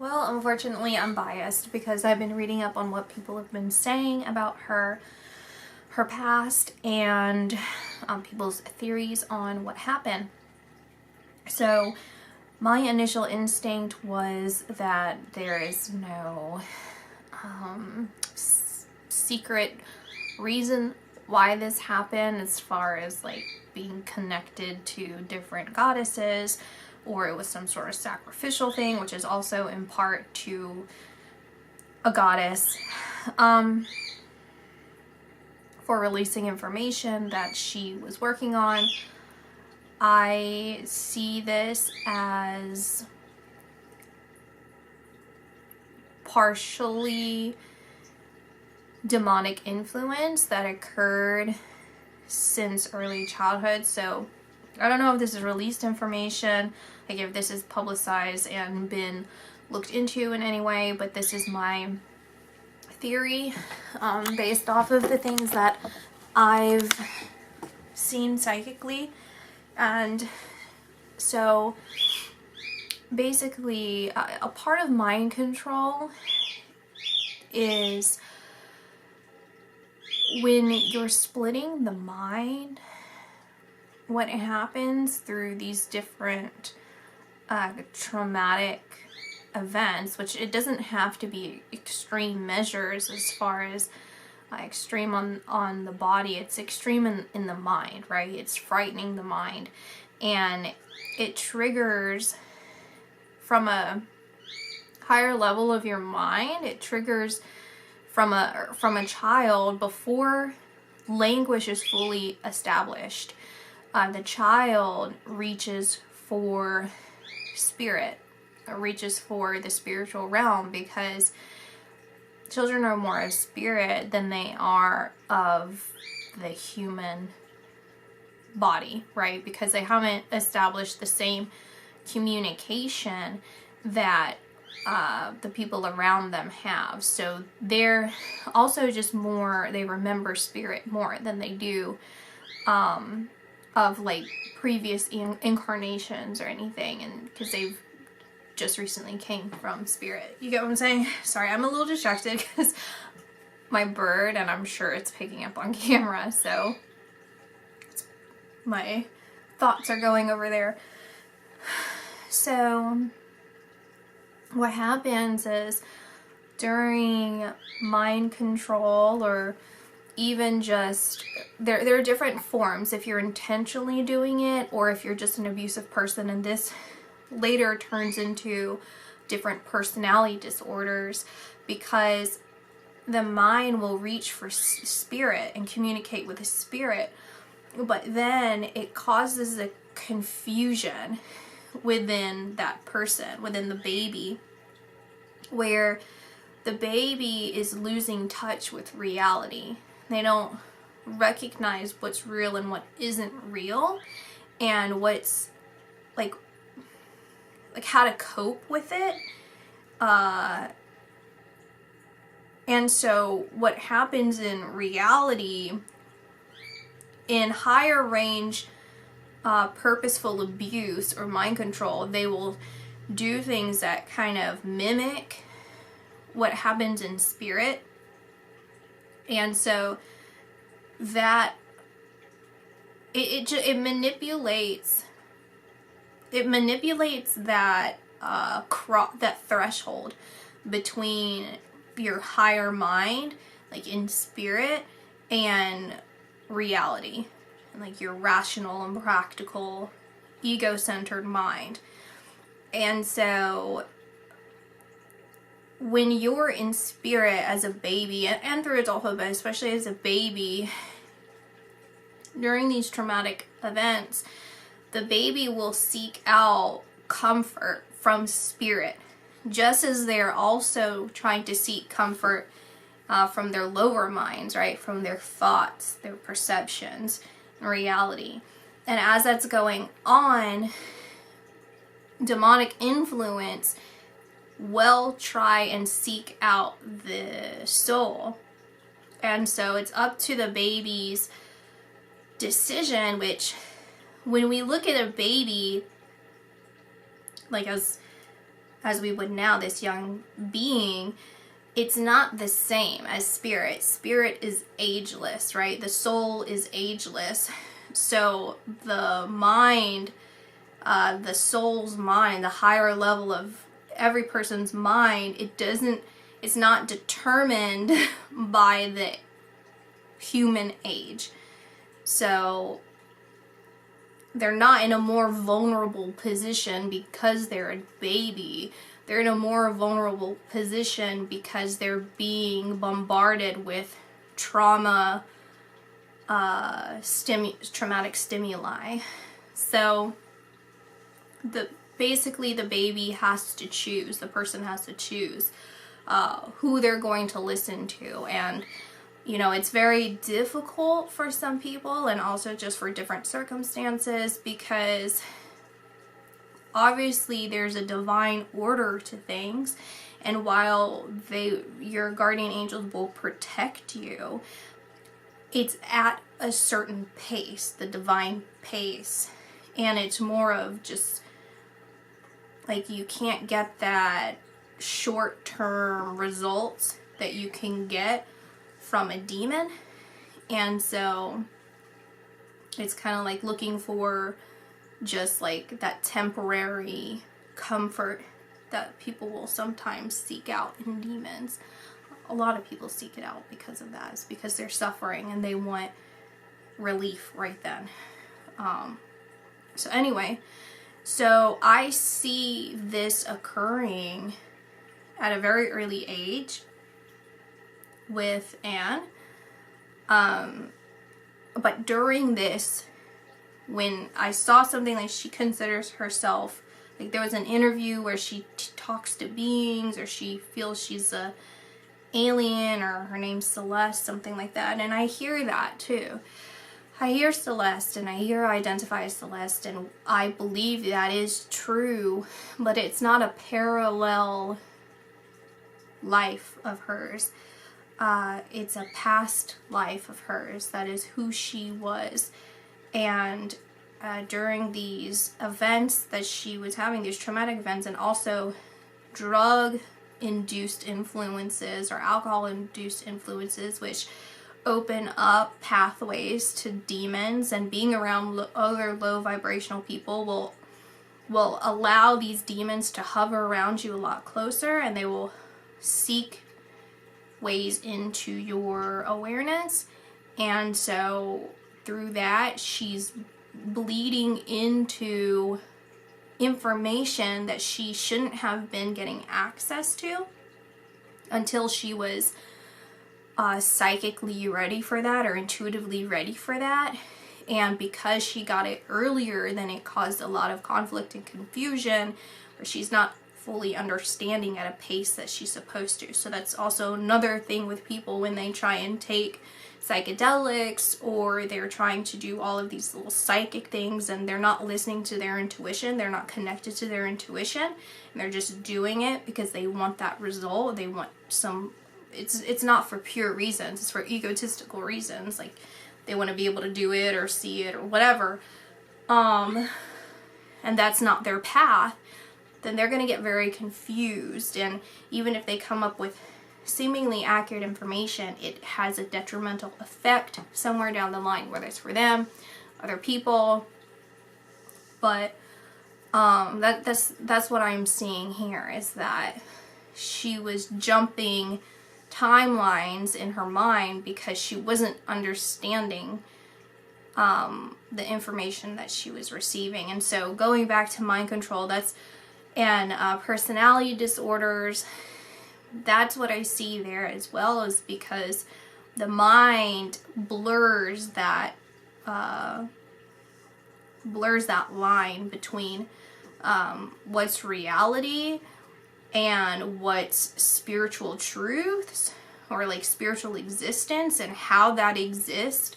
Well, unfortunately, I'm biased because I've been reading up on what people have been saying about her past and people's theories on what happened. So my initial instinct was that there is no secret reason why this happened, as far as like being connected to different goddesses, or it was some sort of sacrificial thing, which is also in part to a goddess, for releasing information that she was working on. I see this as partially demonic influence that occurred since early childhood. So I don't know if this is released information, like if this is publicized and been looked into in any way, but this is my theory based off of the things that I've seen psychically. And so basically a part of mind control is when you're splitting the mind, what happens through these different traumatic events, which it doesn't have to be extreme measures as far as extreme on the body. It's extreme in the mind, right? It's frightening the mind, and it triggers from a higher level of your mind. It triggers from a child before language is fully established. The child reaches for spirit, reaches for the spiritual realm, because children are more of spirit than they are of the human body, right? Because they haven't established the same communication that the people around them have. So they're also just more, they remember spirit more than they do of like previous incarnations or anything, and because they've just recently came from spirit. You get what I'm saying? Sorry, I'm a little distracted because my bird, and I'm sure it's picking up on camera, so my thoughts are going over there. So what happens is during mind control, or even just, there are different forms if you're intentionally doing it, or if you're just an abusive person, and this later turns into different personality disorders, because the mind will reach for spirit and communicate with the spirit, but then it causes a confusion within that person, within the baby, where the baby is losing touch with reality. They don't recognize what's real and what isn't real, and what's like how to cope with it. And so what happens in reality, in higher range purposeful abuse or mind control, they will do things that kind of mimic what happens in spirit. And so that it manipulates that that threshold between your higher mind, like in spirit, and reality, and like your rational and practical ego-centered mind. And so when you're in spirit as a baby, and through adulthood, but especially as a baby, during these traumatic events, the baby will seek out comfort from spirit, just as they're also trying to seek comfort from their lower minds, right? From their thoughts, their perceptions, and reality. And as that's going on, demonic influence will try and seek out the soul. And so it's up to the baby's decision, which when we look at a baby, like as as we would now, this young being, it's not the same as spirit. Spirit is ageless, right? The soul is ageless. So the mind, the soul's mind, the higher level of every person's mind, it's not determined by the human age. So they're not in a more vulnerable position because they're a baby. They're in a more vulnerable position because they're being bombarded with traumatic stimuli. So basically the baby has to choose, the person has to choose who they're going to listen to. And you know, it's very difficult for some people, and also just for different circumstances, because obviously there's a divine order to things, and while your guardian angels will protect you, it's at a certain pace, the divine pace, and it's more of just like, you can't get that short-term results that you can get from a demon. And so it's kind of like looking for just like that temporary comfort that people will sometimes seek out in demons. A lot of people seek it out because of that. It's because they're suffering and they want relief right then. So anyway, so I see this occurring at a very early age with Anne. But during this, when I saw something like she considers herself, like there was an interview where she talks to beings, or she feels she's a alien, or her name's Celeste, something like that. And I hear that too. I hear Celeste, and I hear her identify as Celeste, and I believe that is true, but it's not a parallel life of hers. It's a past life of hers. That is who she was. And during these events that she was having, these traumatic events, and also drug-induced influences or alcohol-induced influences, which open up pathways to demons, and being around other low vibrational people will allow these demons to hover around you a lot closer, and they will seek ways into your awareness. And so through that, she's bleeding into information that she shouldn't have been getting access to until she was psychically ready for that, or intuitively ready for that. And because she got it earlier, then it caused a lot of conflict and confusion, where she's not fully understanding at a pace that she's supposed to. So that's also another thing with people when they try and take psychedelics, or they're trying to do all of these little psychic things, and they're not listening to their intuition, they're not connected to their intuition, and they're just doing it because they want that result. They want some, it's not for pure reasons, it's for egotistical reasons, like they want to be able to do it or see it or whatever, and that's not their path. Then they're going to get very confused, and even if they come up with seemingly accurate information, it has a detrimental effect somewhere down the line, whether it's for them, other people. But that's what I'm seeing here, is that she was jumping timelines in her mind because she wasn't understanding the information that she was receiving. And so going back to mind control, and personality disorders, that's what I see there as well, is because the mind blurs that line between what's reality and what's spiritual truths, or like spiritual existence, and how that exists.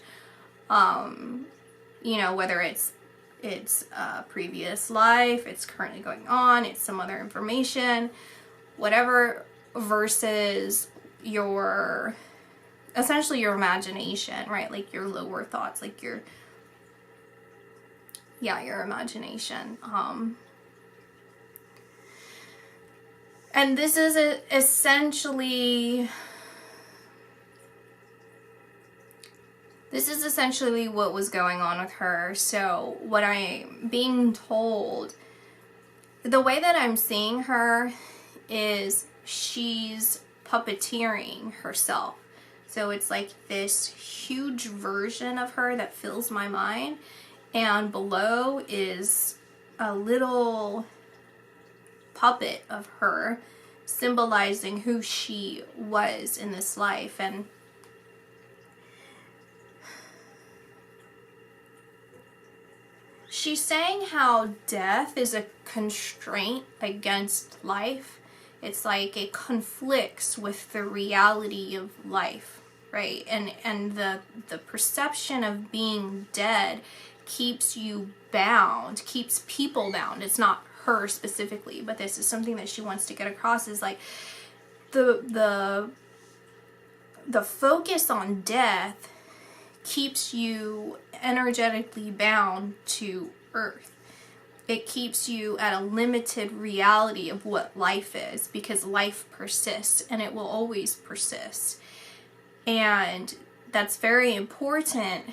You know, whether it's a previous life, it's currently going on, it's some other information, whatever, versus essentially your imagination, right? Like your lower thoughts, like your imagination. And this is essentially what was going on with her. So what I'm being told, the way that I'm seeing her is she's puppeteering herself. So it's like this huge version of her that fills my mind, and below is a little puppet of her symbolizing who she was in this life. And she's saying how death is a constraint against life. It's like it conflicts with the reality of life, right? And the perception of being dead keeps you bound, keeps people bound. It's not her specifically, but this is something that she wants to get across, is like the focus on death keeps you energetically bound to earth. It keeps you at a limited reality of what life is, because life persists and it will always persist. And that's very important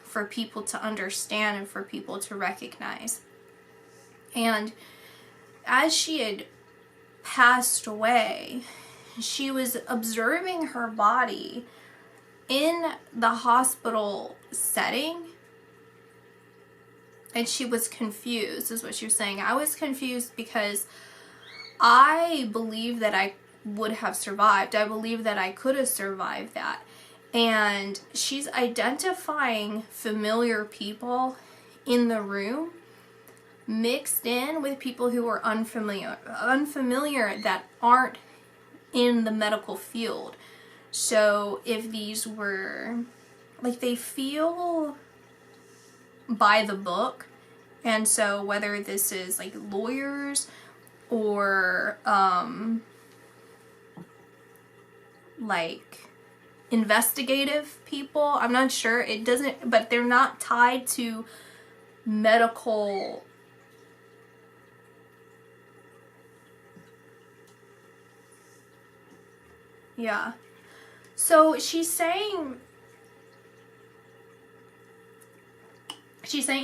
for people to understand and for people to recognize. And as she had passed away, she was observing her body in the hospital setting, and she was confused, is what she was saying. I was confused because I believe that I would have survived. I believe that I could have survived that. And she's identifying familiar people in the room mixed in with people who are unfamiliar that aren't in the medical field. So if these were, like, they feel by the book, and so whether this is like lawyers or like investigative people, I'm not sure, it doesn't, but they're not tied to medical so she's saying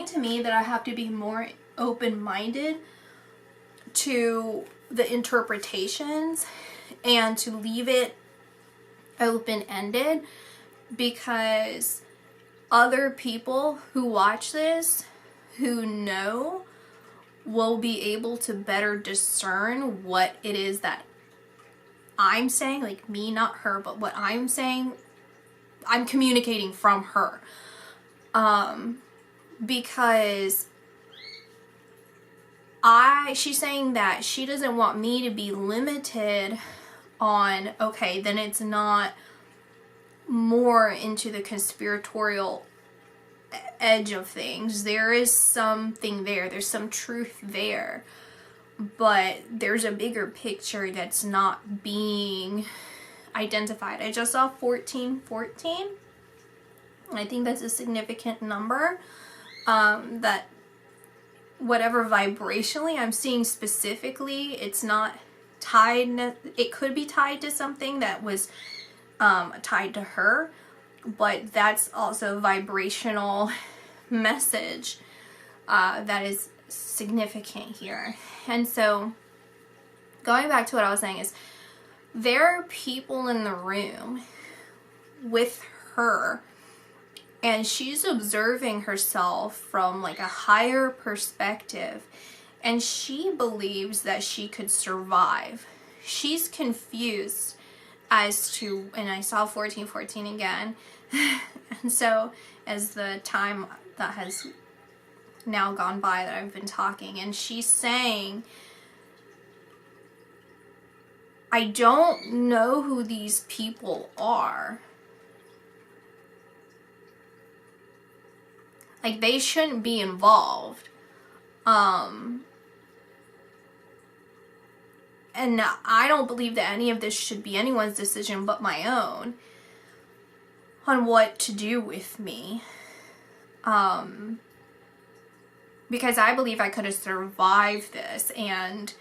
to me that I have to be more open-minded to the interpretations and to leave it open-ended, because other people who watch this, who know, will be able to better discern what it is that I'm saying, like me, not her, but what I'm saying, I'm communicating from her. Because she's saying that she doesn't want me to be limited on, okay, then it's not more into the conspiratorial edge of things. There is something there. There's some truth there. But there's a bigger picture that's not being identified. I just saw 1414. I think that's a significant number. That whatever vibrationally I'm seeing specifically, it's not tied, it could be tied to something that was tied to her, but that's also a vibrational message that is significant here. And so going back to what I was saying is, there are people in the room with her, and she's observing herself from like a higher perspective, and she believes that she could survive. She's confused as to, and I saw 1414 again, and so as the time that has now gone by that I've been talking, and she's saying, I don't know who these people are. Like, they shouldn't be involved. And I don't believe that any of this should be anyone's decision but my own on what to do with me. Because I believe I could have survived this, and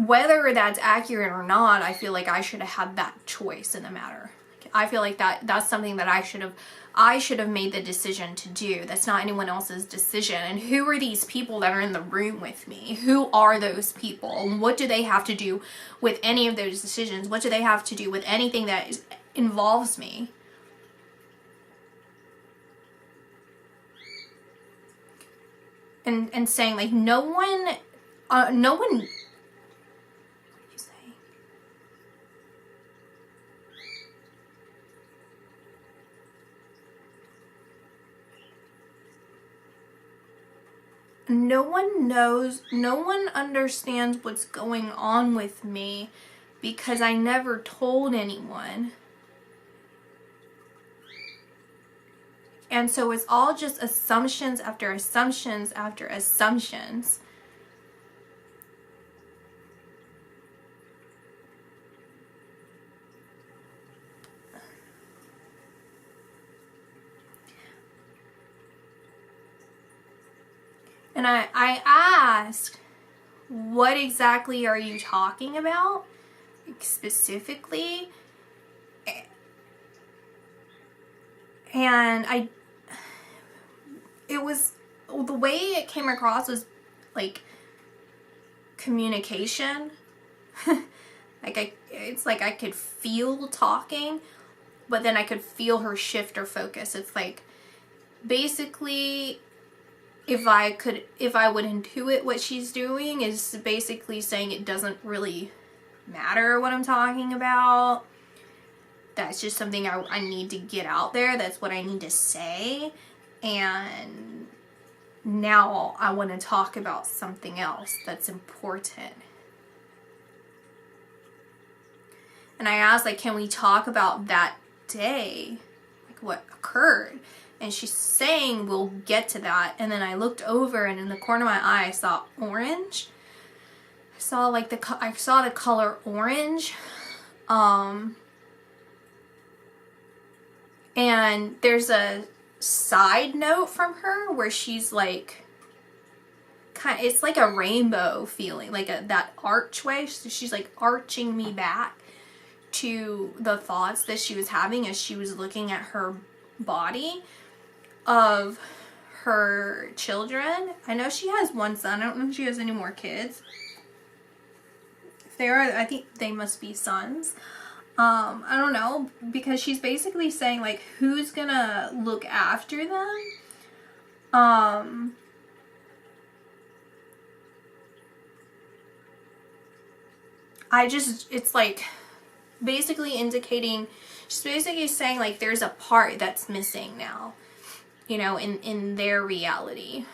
whether that's accurate or not, I feel like I should have had that choice in the matter. I feel like that's something that I should have made the decision to do. That's not anyone else's decision. And who are these people that are in the room with me? Who are those people? What do they have to do with any of those decisions? What do they have to do with anything that involves me? And saying like no one no one knows, no one understands what's going on with me because I never told anyone. And so it's all just assumptions after assumptions after assumptions. And I asked, what exactly are you talking about? Like, specifically? And it was, the way it came across was like communication. It's like I could feel talking, but then I could feel her shift her focus. It's like, basically, if I would intuit what she's doing, is basically saying it doesn't really matter what I'm talking about. That's just something I need to get out there. That's what I need to say. And now I want to talk about something else that's important. And I asked, like, can we talk about that day? Like, what occurred? And she's saying we'll get to that. And then I looked over, and in the corner of my eye, I saw orange. I saw the color orange. And there's a side note from her where she's like, it's like a rainbow feeling, like that archway. So she's like arching me back to the thoughts that she was having as she was looking at her body of her children. I know she has one son. I don't know if she has any more kids. If they are, I think they must be sons. I don't know, because she's basically saying like, who's gonna look after them? It's like basically indicating, she's basically saying like there's a part that's missing now, you know, in their reality.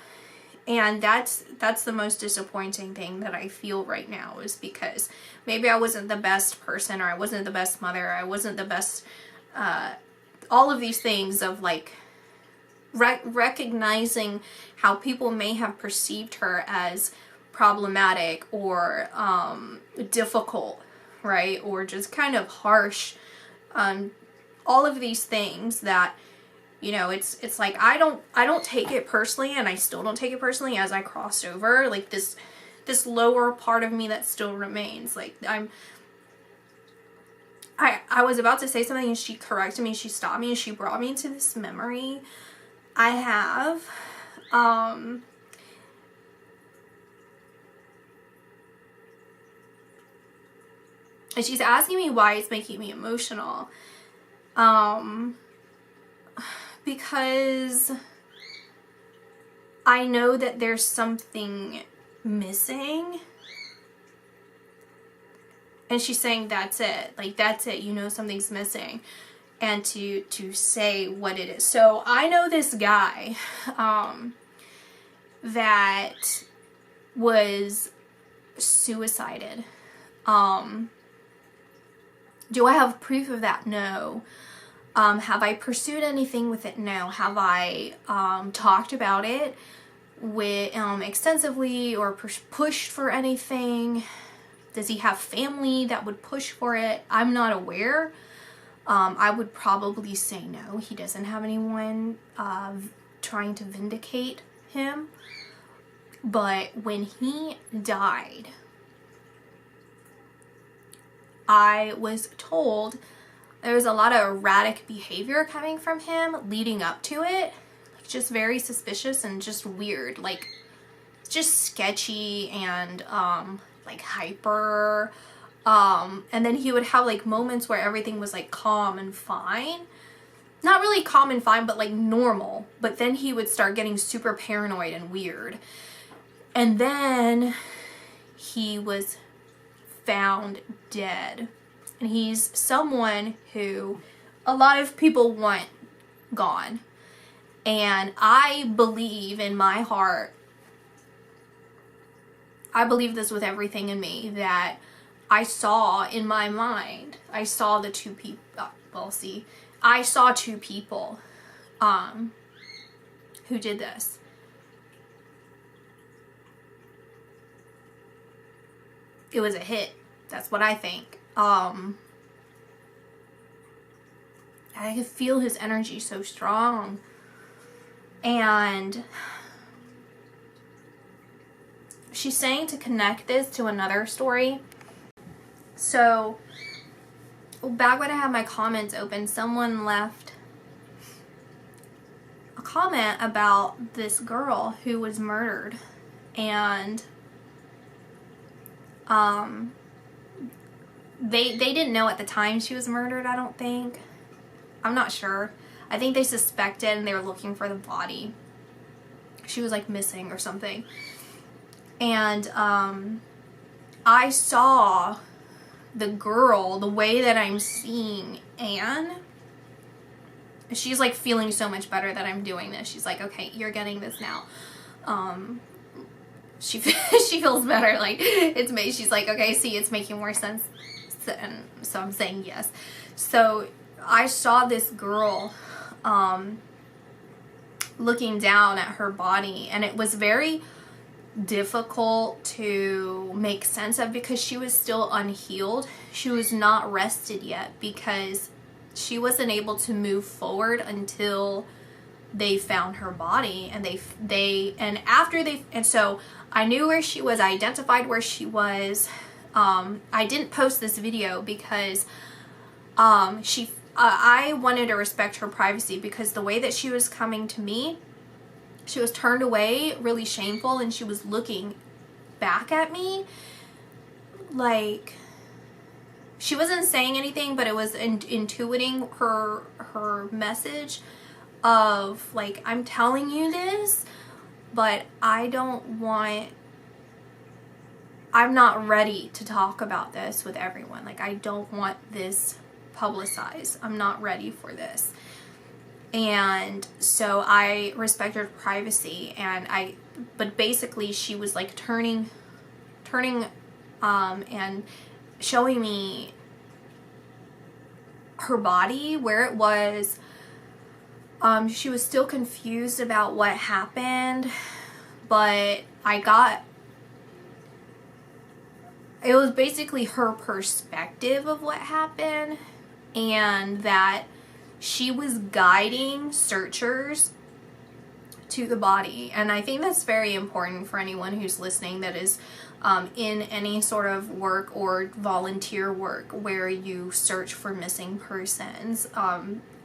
And that's the most disappointing thing that I feel right now, is because maybe I wasn't the best person, or I wasn't the best mother, or I wasn't the best, all of these things of like recognizing how people may have perceived her as problematic or difficult, right? Or just kind of harsh. All of these things that, you know, it's like I don't take it personally, and I still don't take it personally as I crossed over. Like this lower part of me that still remains. Like I was about to say something, and she corrected me, she stopped me, and she brought me into this memory I have. And she's asking me why it's making me emotional. Because I know that there's something missing. And she's saying that's it. Like, that's it. You know something's missing. And to say what it is. So I know this guy that was suicided. Do I have proof of that? No. Have I pursued anything with it? No. Have I talked about it with extensively or pushed for anything? Does he have family that would push for it? I'm not aware. I would probably say no. He doesn't have anyone trying to vindicate him. But when he died, I was told there was a lot of erratic behavior coming from him leading up to it. Like, just very suspicious and just weird. Like, just sketchy and, like, hyper. And then he would have, like, moments where everything was, like, calm and fine. Not really calm and fine, but, like, normal. But then he would start getting super paranoid and weird. And then he was found dead. And he's someone who a lot of people want gone. And I believe in my heart, I believe this with everything in me, that I saw in my mind, I saw the two people, I saw two people who did this. It was a hit. That's what I think. I could feel his energy so strong. And she's saying to connect this to another story. So, back when I had my comments open, someone left a comment about this girl who was murdered. And they didn't know at the time she was murdered, I don't think. I'm not sure. I think they suspected and they were looking for the body. She was like missing or something. And I saw the girl, the way that I'm seeing Anne, she's like feeling so much better that I'm doing this. She's like, okay, you're getting this now. She feels better. Like, it's made, she's like, okay, see, it's making more sense. And so I'm saying yes. So I saw this girl looking down at her body, and it was very difficult to make sense of because she was still unhealed. She was not rested yet because she wasn't able to move forward until they found her body. And so I knew where she was. I identified where she was. I didn't post this video because I wanted to respect her privacy, because the way that she was coming to me, she was turned away, really shameful, and she was looking back at me. Like, she wasn't saying anything, but it was intuiting her message of, like, I'm telling you this, but I'm not ready to talk about this with everyone. Like, I don't want this publicized. I'm not ready for this. And so I respect her privacy, but basically she was like turning and showing me her body, where it was. She was still confused about what happened, but it was basically her perspective of what happened, and that she was guiding searchers to the body. And I think that's very important for anyone who's listening that is in any sort of work or volunteer work where you search for missing persons.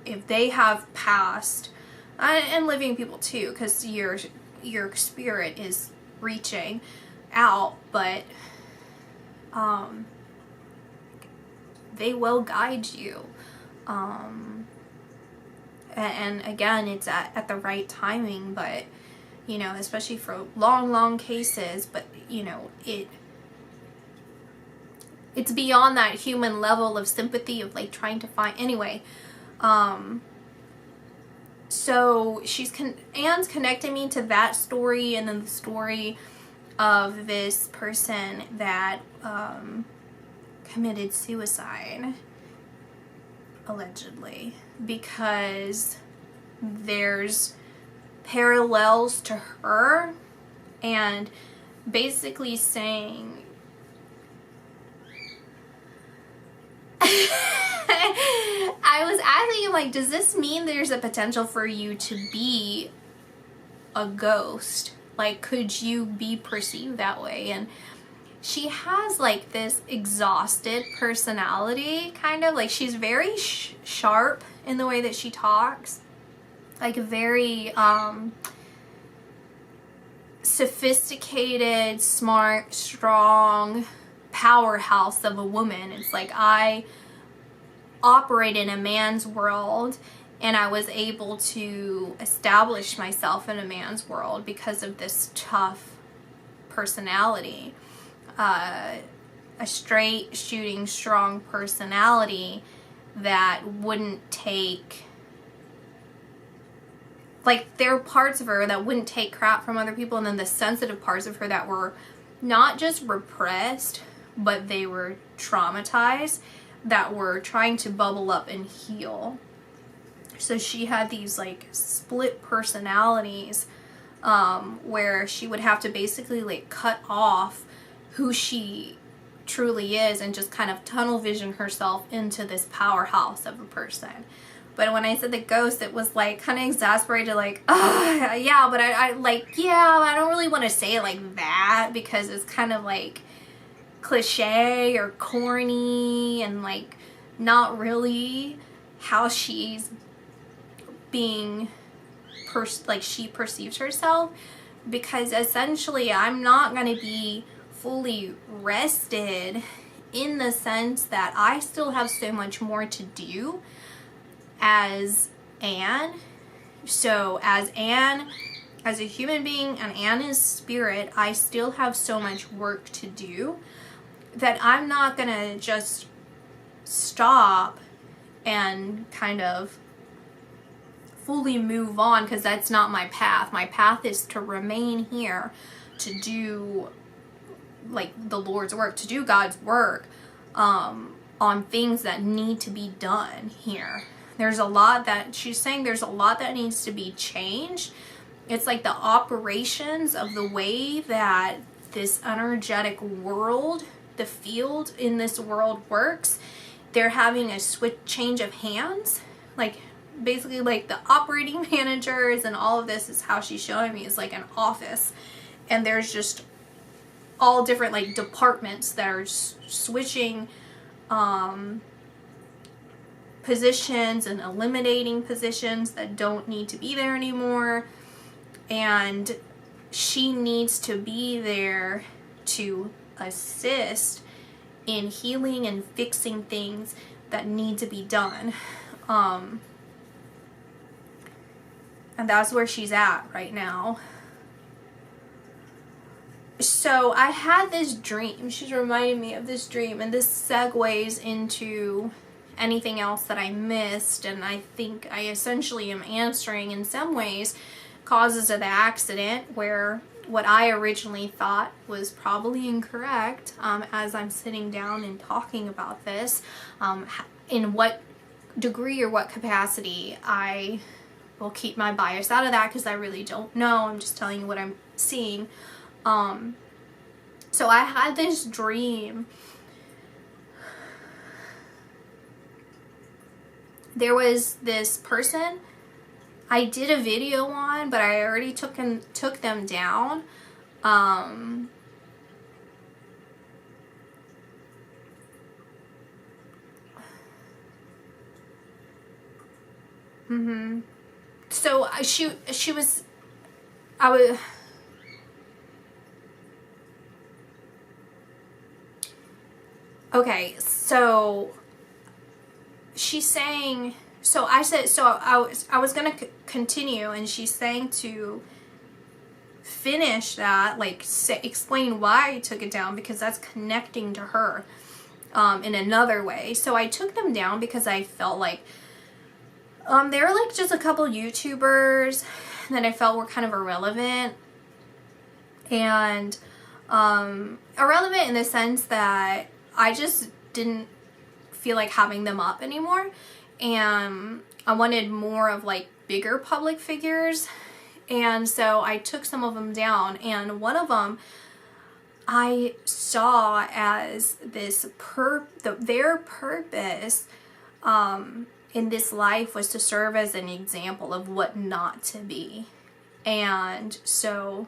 If they have passed, and living people too, because your spirit is reaching out, but they will guide you. And again, it's at the right timing, but, you know, especially for long cases, but, you know, it's beyond that human level of sympathy of, like, trying to find, anyway. So Anne's connecting me to that story, and then the story of this person that committed suicide, allegedly, because there's parallels to her, and basically saying I was asking him, like, does this mean there's a potential for you to be a ghost? Like, could you be perceived that way? And she has like this exhausted personality, kind of like she's very sharp in the way that she talks, like very sophisticated, smart, strong powerhouse of a woman. It's like I operate in a man's world, and I was able to establish myself in a man's world because of this tough personality. A straight shooting, strong personality that wouldn't take, like, there are parts of her that wouldn't take crap from other people, and then the sensitive parts of her that were not just repressed, but they were traumatized, that were trying to bubble up and heal. So she had these like split personalities, where she would have to basically like cut off who she truly is and just kind of tunnel vision herself into this powerhouse of a person. But when I said the ghost, it was like kind of exasperated, like, yeah, but I don't really want to say it like that because it's kind of like cliche or corny and like not really how she's being like she perceives herself, because essentially I'm not going to be fully rested in the sense that I still have so much more to do as Anne. So as Anne, as a human being, and Anne is spirit, I still have so much work to do that I'm not gonna just stop and kind of fully move on, because that's not my path. My path is to remain here, to do like the Lord's work, to do God's work on things that need to be done here. There's a lot that she's saying, there's a lot that needs to be changed. It's like the operations of the way that this energetic world, the field in this world works, they're having a change of hands. Like basically like the operating managers and all of this is how she's showing me is like an office, and there's just all different like departments that are switching positions and eliminating positions that don't need to be there anymore, and she needs to be there to assist in healing and fixing things that need to be done. And that's where she's at right now. So I had this dream. She's reminding me of this dream, and this segues into anything else that I missed, and I think I essentially am answering in some ways causes of the accident, where what I originally thought was probably incorrect, as I'm sitting down and talking about this, in what degree or what capacity I will keep my bias out of that, because I really don't know. I'm just telling you what I'm seeing. So I had this dream. There was this person I did a video on, but I already took them down. So she was, I was, okay, so she's saying, so I said, so I was gonna continue, and she's saying to finish that, like explain why I took it down, because that's connecting to her in another way. So I took them down because I felt like they were like just a couple YouTubers that I felt were kind of irrelevant, and irrelevant in the sense that I just didn't feel like having them up anymore, and I wanted more of like bigger public figures. And so I took some of them down, and one of them I saw as this their purpose in this life was to serve as an example of what not to be. And so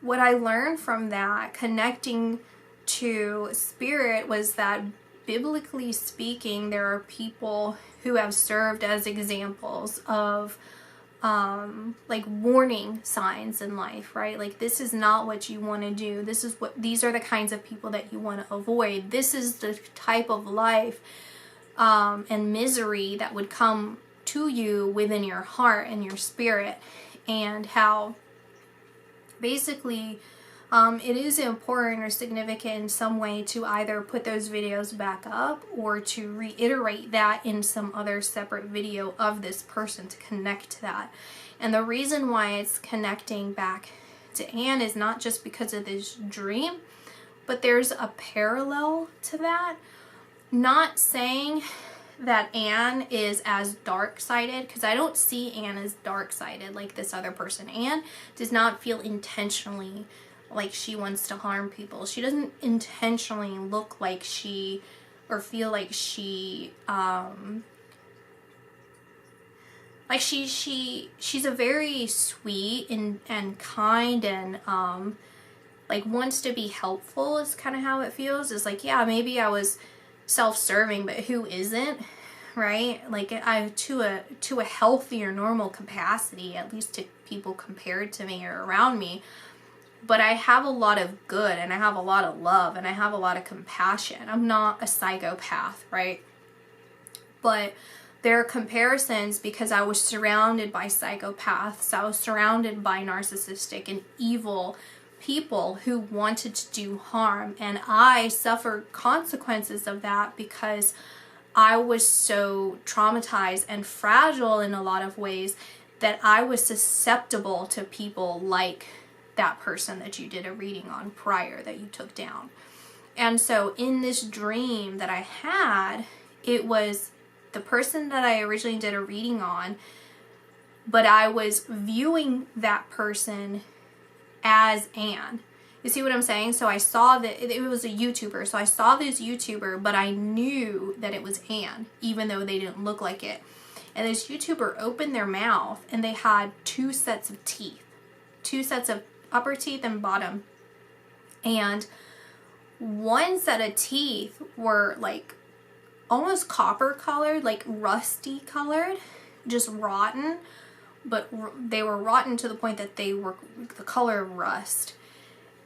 what I learned from that, connecting to spirit, was that biblically speaking, there are people who have served as examples of like warning signs in life, right? Like, this is not what you want to do. These are the kinds of people that you want to avoid. This is the type of life and misery that would come to you within your heart and your spirit, and how basically it is important or significant in some way to either put those videos back up or to reiterate that in some other separate video of this person to connect to that. And the reason why it's connecting back to Anne is not just because of this dream, but there's a parallel to that. Not saying that Anne is as dark-sided, because I don't see Anne as dark-sided like this other person. Anne does not feel intentionally like she wants to harm people. She doesn't intentionally look like she, or feel like she, like she's a very sweet and kind and like wants to be helpful, is kind of how it feels. It's like, yeah, maybe I was self-serving, but who isn't, right? Like, to a healthier, normal capacity, at least to people compared to me or around me. But I have a lot of good, and I have a lot of love, and I have a lot of compassion. I'm not a psychopath, right? But there are comparisons because I was surrounded by psychopaths. I was surrounded by narcissistic and evil people who wanted to do harm, and I suffered consequences of that because I was so traumatized and fragile in a lot of ways that I was susceptible to people like that person that you did a reading on prior, that you took down. And so in this dream that I had, it was the person that I originally did a reading on, but I was viewing that person as Anne. You see what I'm saying? So I saw that it was a YouTuber. So I saw this YouTuber, but I knew that it was Anne, even though they didn't look like it. And this YouTuber opened their mouth, and they had two sets of teeth. Two sets of upper teeth and bottom. And one set of teeth were like almost copper colored, like rusty colored, just rotten. But they were rotten to the point that they were the color of rust.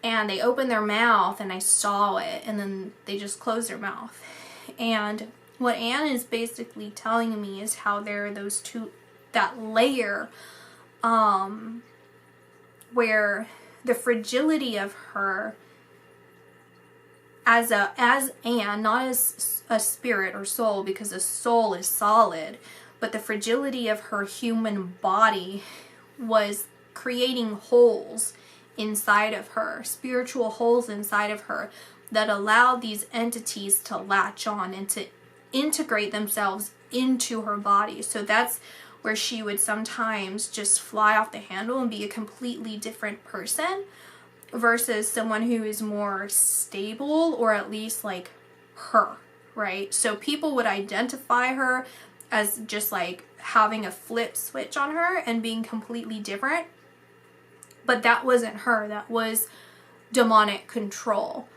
And they opened their mouth, and I saw it, and then they just closed their mouth. And what Anne is basically telling me is how there are those two, that layer, where the fragility of her as Anne, not as a spirit or soul, because a soul is solid, but the fragility of her human body was creating holes inside of her, spiritual holes inside of her, that allowed these entities to latch on and to integrate themselves into her body. So that's where she would sometimes just fly off the handle and be a completely different person versus someone who is more stable, or at least like her, right? So people would identify her as just like having a flip switch on her and being completely different. But that wasn't her. That was demonic control.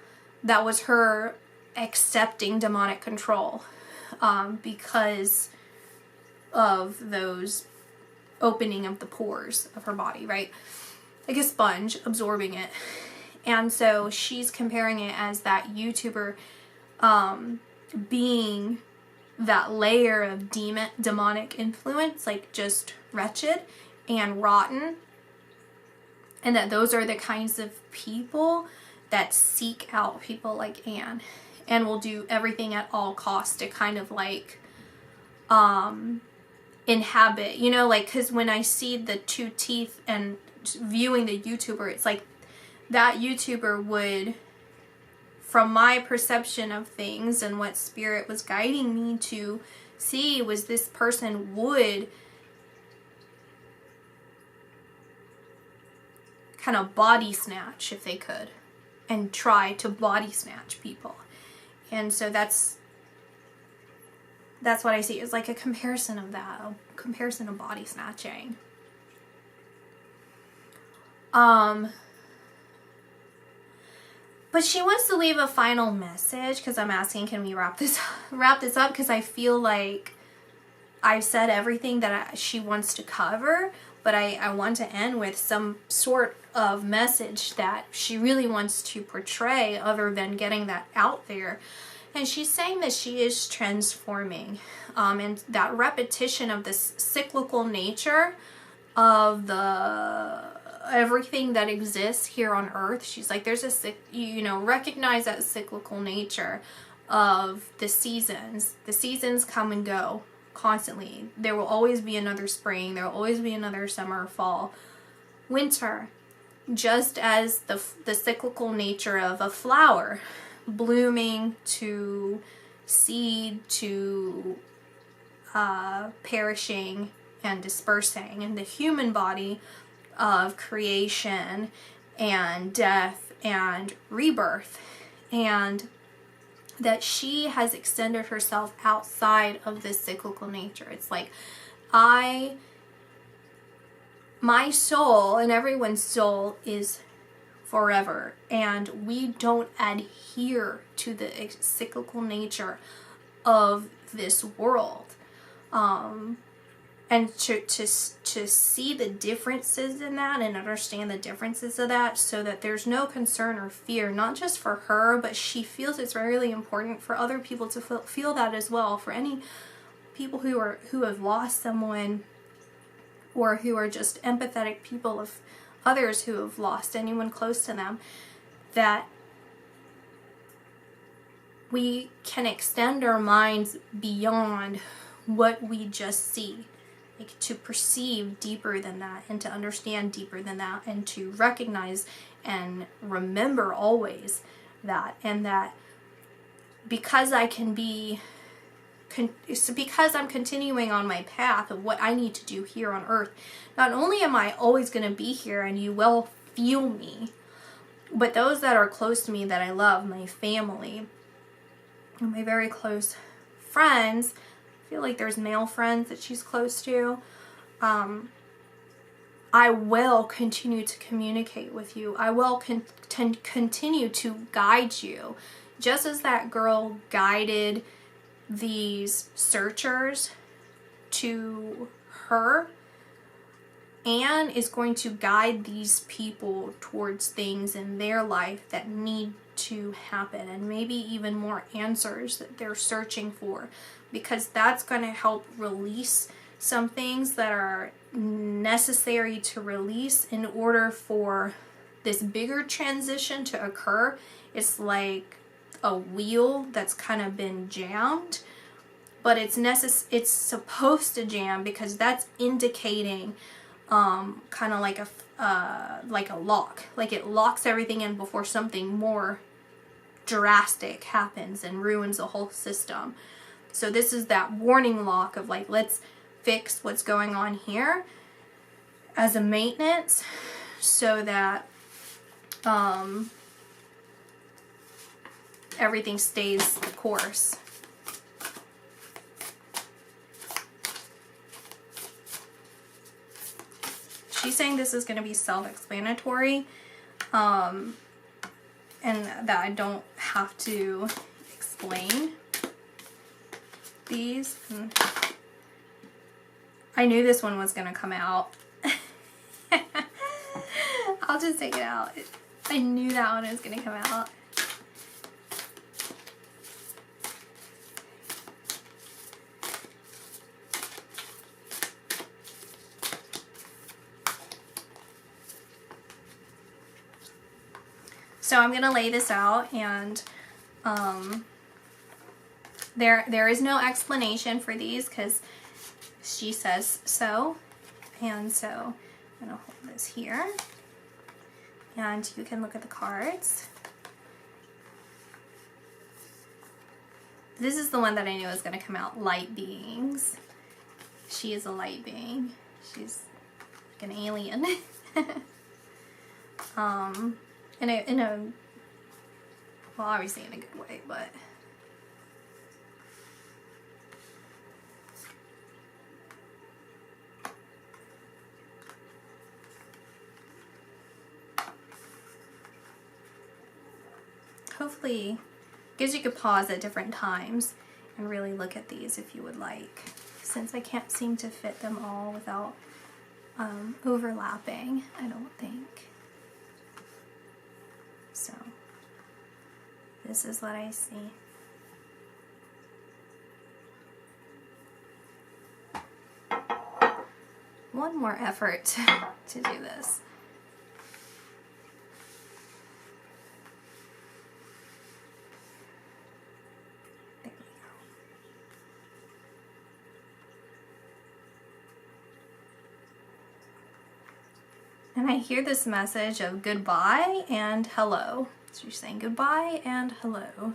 That was her accepting demonic control because of those opening of the pores of her body, right? Like a sponge absorbing it. And so she's comparing it as that YouTuber being that layer of demonic influence, like just wretched and rotten. And that those are the kinds of people that seek out people like Anne and will do everything at all costs to kind of like inhabit, you know, like, because when I see the two teeth and viewing the YouTuber, it's like that YouTuber would, from my perception of things and what spirit was guiding me to see, was this person would kind of body snatch if they could, and try to body snatch people. And so that's what I see. It's like a comparison of that, a comparison of body snatching. But she wants to leave a final message, because I'm asking, can we wrap this up? Because I feel like I've said everything that she wants to cover, but I want to end with some sort of message that she really wants to portray other than getting that out there. And she's saying that she is transforming, and that repetition of this cyclical nature of everything that exists here on earth. She's like, there's recognize that cyclical nature of the seasons. The seasons come and go constantly. There will always be another spring. There will always be another summer, fall, winter. Just as the cyclical nature of a flower, blooming to seed to perishing and dispersing, and the human body of creation and death and rebirth, and that she has extended herself outside of this cyclical nature. It's like my soul and everyone's soul is forever, and we don't adhere to the cyclical nature of this world. And to see the differences in that and understand the differences of that, so that there's no concern or fear, not just for her, but she feels it's really important for other people to feel that as well. For any people who have lost someone, or who are just empathetic people of others who have lost anyone close to them, that we can extend our minds beyond what we just see. Like, to perceive deeper than that, and to understand deeper than that, and to recognize and remember always that, and that because because I'm continuing on my path of what I need to do here on earth, not only am I always going to be here and you will feel me, but those that are close to me that I love, my family, and my very close friends, I feel like there's male friends that she's close to, I will continue to communicate with you. I will continue to guide you. Just as that girl guided these searchers to her, Anne is going to guide these people towards things in their life that need to happen, and maybe even more answers that they're searching for, because that's going to help release some things that are necessary to release in order for this bigger transition to occur. It's like a wheel that's kind of been jammed, but it's supposed to jam, because that's indicating kind of like a lock, like it locks everything in before something more drastic happens and ruins the whole system. So this is that warning lock of like, let's fix what's going on here as a maintenance, so that everything stays the course. She's saying this is going to be self-explanatory, and that I don't have to explain these. I knew this one was going to come out. I'll just take it out. I knew that one was going to come out. So I'm going to lay this out, and there is no explanation for these, because she says so. And so I'm going to hold this here, and you can look at the cards. This is the one that I knew was going to come out, light beings. She is a light being. She's like an alien. In a, well, obviously in a good way, but hopefully gives you a pause at different times and really look at these if you would like, since I can't seem to fit them all without overlapping, I don't think. So this is what I see. One more effort to do this. There we go. And I hear this message of goodbye and hello. So you're saying goodbye and hello.